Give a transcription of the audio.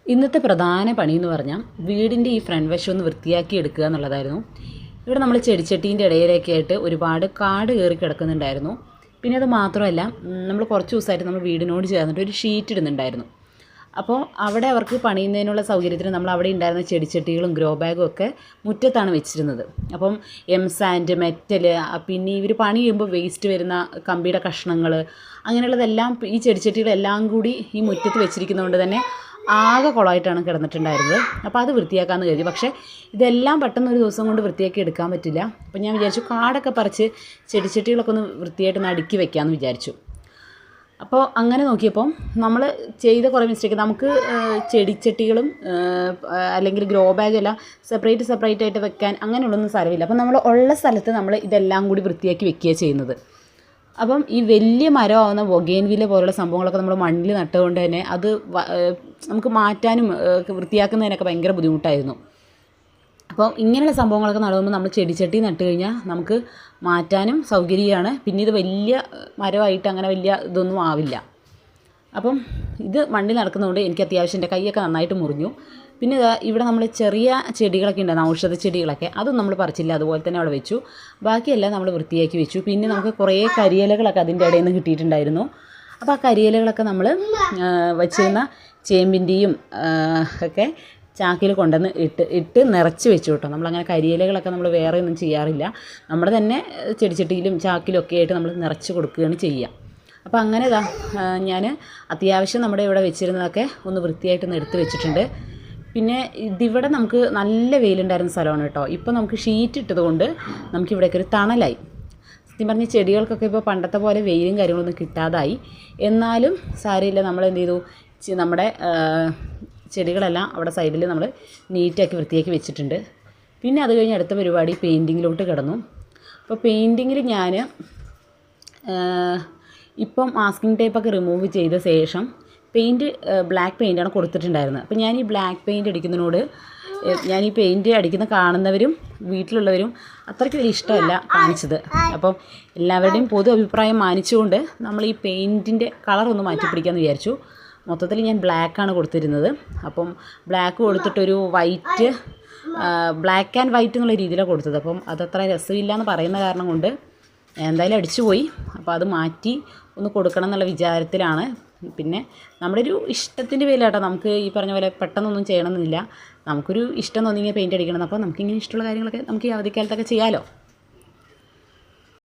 ഇന്നത്തെ പ്രധാന പണി എന്ന് പറഞ്ഞാൽ വീടിൻ്റെ ഈ ഫ്രണ്ട് വശം ഒന്ന് വൃത്തിയാക്കി എടുക്കുക എന്നുള്ളതായിരുന്നു. ഇവിടെ നമ്മൾ ചെടിച്ചട്ടീൻ്റെ ഇടയിലൊക്കെ ആയിട്ട് ഒരുപാട് കാട് കയറി കിടക്കുന്നുണ്ടായിരുന്നു. പിന്നെ അത് മാത്രമല്ല, നമ്മൾ കുറച്ച് ദിവസമായിട്ട് നമ്മൾ വീടിനോട് ചേർന്നിട്ട് ഒരു ഷീറ്റ് ഇടുന്നുണ്ടായിരുന്നു. അപ്പോൾ അവിടെ അവർക്ക് പണിയുന്നതിനുള്ള സൗകര്യത്തിന് നമ്മൾ അവിടെ ഉണ്ടായിരുന്ന ചെടിച്ചട്ടികളും ഗ്രോ ബാഗും ഒക്കെ മുറ്റത്താണ് വെച്ചിരുന്നത്. അപ്പം സാൻഡ്, മെറ്റൽ, പിന്നെ ഇവർ പണി ചെയ്യുമ്പോൾ വേസ്റ്റ് വരുന്ന കമ്പിയുടെ കഷ്ണങ്ങൾ, അങ്ങനെയുള്ളതെല്ലാം ഈ ചെടിച്ചട്ടികളെല്ലാം കൂടി ഈ മുറ്റത്ത് വെച്ചിരിക്കുന്നതുകൊണ്ട് തന്നെ ആകെ കുളമായിട്ടാണ് കിടന്നിട്ടുണ്ടായിരുന്നത്. അപ്പോൾ അത് വൃത്തിയാക്കാമെന്ന് കരുതി. പക്ഷേ ഇതെല്ലാം പെട്ടെന്ന് ഒരു ദിവസം കൊണ്ട് വൃത്തിയാക്കി എടുക്കാൻ പറ്റില്ല. അപ്പോൾ ഞാൻ വിചാരിച്ചു കാടൊക്കെ പറിച്ച് ചെടിച്ചട്ടികളൊക്കെ ഒന്ന് വൃത്തിയായിട്ടൊന്ന് അടുക്കി വെക്കാമെന്ന് വിചാരിച്ചു. അപ്പോൾ അങ്ങനെ നോക്കിയപ്പോൾ നമ്മൾ ചെയ്ത കുറേ മിസ്റ്റേക്ക്, നമുക്ക് ചെടിച്ചട്ടികളും അല്ലെങ്കിൽ ഗ്രോ ബാഗെല്ലാം സെപ്പറേറ്റ് ആയിട്ട് വെക്കാൻ അങ്ങനെയുള്ളൊന്നും സ്ഥലമില്ല. അപ്പം നമ്മൾ ഉള്ള സ്ഥലത്ത് നമ്മൾ ഇതെല്ലാം കൂടി വൃത്തിയാക്കി വെക്കുകയാണ് ചെയ്യുന്നത്. അപ്പം ഈ വലിയ മരമാവുന്ന ബൊഗെയിൻവില്ല പോലുള്ള സംഭവങ്ങളൊക്കെ നമ്മൾ മണ്ണിൽ നട്ടുകൊണ്ട് തന്നെ അത് നമുക്ക് മാറ്റാനും വൃത്തിയാക്കുന്നതിനൊക്കെ ഭയങ്കര ബുദ്ധിമുട്ടായിരുന്നു. അപ്പോൾ ഇങ്ങനെയുള്ള സംഭവങ്ങളൊക്കെ നടുമ്പോൾ നമ്മൾ ചെടിച്ചട്ടി നട്ട് കഴിഞ്ഞാൽ നമുക്ക് മാറ്റാനും സൗകര്യമാണ്. പിന്നെ ഇത് വലിയ മരമായിട്ട് അങ്ങനെ വലിയ ഇതൊന്നും ആവില്ല. അപ്പം ഇത് മണ്ണിൽ നടക്കുന്നതുകൊണ്ട് എനിക്ക് അത്യാവശ്യം എൻ്റെ കൈയൊക്കെ നന്നായിട്ട് മുറിഞ്ഞു. പിന്നെ ഇവിടെ നമ്മൾ ചെറിയ ചെടികളൊക്കെ ഉണ്ടായിരുന്നു, ഔഷധ ചെടികളൊക്കെ, അതൊന്നും നമ്മൾ പറിച്ചില്ല, അതുപോലെ തന്നെ അവിടെ വെച്ചു. ബാക്കിയെല്ലാം നമ്മൾ വൃത്തിയാക്കി വെച്ചു. പിന്നെ നമുക്ക് കുറേ കരിയിലകളൊക്കെ അതിൻ്റെ ഇടയിൽ നിന്ന് കിട്ടിയിട്ടുണ്ടായിരുന്നു. അപ്പോൾ ആ കരിയിലകളൊക്കെ നമ്മൾ വെച്ചിരുന്ന ചേമ്പിൻ്റെയും ഒക്കെ ചാക്കിൽ കൊണ്ടുവന്ന് ഇട്ട് നിറച്ച് വെച്ചു കേട്ടോ. നമ്മളങ്ങനെ കരിയിലകളൊക്കെ നമ്മൾ വേറെ ഒന്നും ചെയ്യാറില്ല. നമ്മുടെ തന്നെ ചെടിച്ചട്ടിയിലും ചാക്കിലും ഒക്കെ ആയിട്ട് നമ്മൾ നിറച്ച് കൊടുക്കുകയാണ് ചെയ്യുക. അപ്പോൾ അങ്ങനെ ഞാൻ അത്യാവശ്യം നമ്മുടെ ഇവിടെ വെച്ചിരുന്നതൊക്കെ ഒന്ന് വൃത്തിയായിട്ടൊന്ന് എടുത്ത് വെച്ചിട്ടുണ്ട്. പിന്നെ ഇതിവിടെ നമുക്ക് നല്ല വെയിലുണ്ടായിരുന്ന സ്ഥലമാണ് കേട്ടോ. ഇപ്പോൾ നമുക്ക് ഷീറ്റ് ഇട്ടത് കൊണ്ട് നമുക്കിവിടെയൊക്കെ ഒരു തണലായി. സത്യം പറഞ്ഞ ചെടികൾക്കൊക്കെ ഇപ്പോൾ പണ്ടത്തെ പോലെ വെയിലും കാര്യങ്ങളൊന്നും കിട്ടാതായി. എന്നാലും സാരമില്ല, നമ്മൾ എന്ത് ചെയ്തു, നമ്മുടെ ചെടികളെല്ലാം അവിടെ സൈഡിൽ നമ്മൾ നീറ്റാക്കി വൃത്തിയാക്കി വെച്ചിട്ടുണ്ട്. പിന്നെ അത് കഴിഞ്ഞ് അടുത്ത പരിപാടി പെയിൻറ്റിങ്ങിലോട്ട് കിടന്നു. അപ്പോൾ പെയിൻറ്റിങ്ങിൽ ഞാൻ ഇപ്പം മാസ്കിംഗ് ടേപ്പൊക്കെ റിമൂവ് ചെയ്ത ശേഷം പെയിൻറ്റ് ബ്ലാക്ക് പെയിൻറ്റാണ് കൊടുത്തിട്ടുണ്ടായിരുന്നത്. അപ്പോൾ ഞാൻ ഈ ബ്ലാക്ക് പെയിൻറ്റ് അടിക്കുന്നതിനോട് ഞാൻ ഈ പെയിൻറ്റ് അടിക്കുന്ന കാണുന്നവരും വീട്ടിലുള്ളവരും അത്രയ്ക്ക് വലിയ ഇഷ്ടമല്ല കാണിച്ചത്. അപ്പം എല്ലാവരുടെയും പൊതു അഭിപ്രായം മാനിച്ചുകൊണ്ട് നമ്മൾ ഈ പെയിൻറ്റിൻ്റെ കളറൊന്ന് മാറ്റി പിടിക്കാമെന്ന് വിചാരിച്ചു. മൊത്തത്തിൽ ഞാൻ ബ്ലാക്കാണ് കൊടുത്തിരുന്നത്. അപ്പം ബ്ലാക്ക് കൊടുത്തിട്ടൊരു വൈറ്റ്, ബ്ലാക്ക് ആൻഡ് വൈറ്റ് എന്നുള്ള രീതിയിലാണ് കൊടുത്തത്. അപ്പം അതത്ര രസമില്ല എന്ന് പറയുന്ന കാരണം കൊണ്ട് എന്തായാലും അടിച്ചുപോയി. അപ്പോൾ അത് മാറ്റി ഒന്ന് കൊടുക്കണം എന്നുള്ള വിചാരത്തിലാണ്. പിന്നെ നമ്മുടെ ഒരു ഇഷ്ടത്തിൻ്റെ പേരിലാട്ടോ, നമുക്ക് ഈ പറഞ്ഞ പോലെ പെട്ടെന്നൊന്നും ചെയ്യണമെന്നില്ല. നമുക്കൊരു ഇഷ്ടം തോന്നിയെങ്കിൽ പെയിൻറ്റ് അടിക്കണം. അപ്പോൾ നമുക്കിങ്ങനെ ഇഷ്ടമുള്ള കാര്യങ്ങളൊക്കെ നമുക്ക് ഈ അവധിക്കാലത്തൊക്കെ ചെയ്യാമല്ലോ.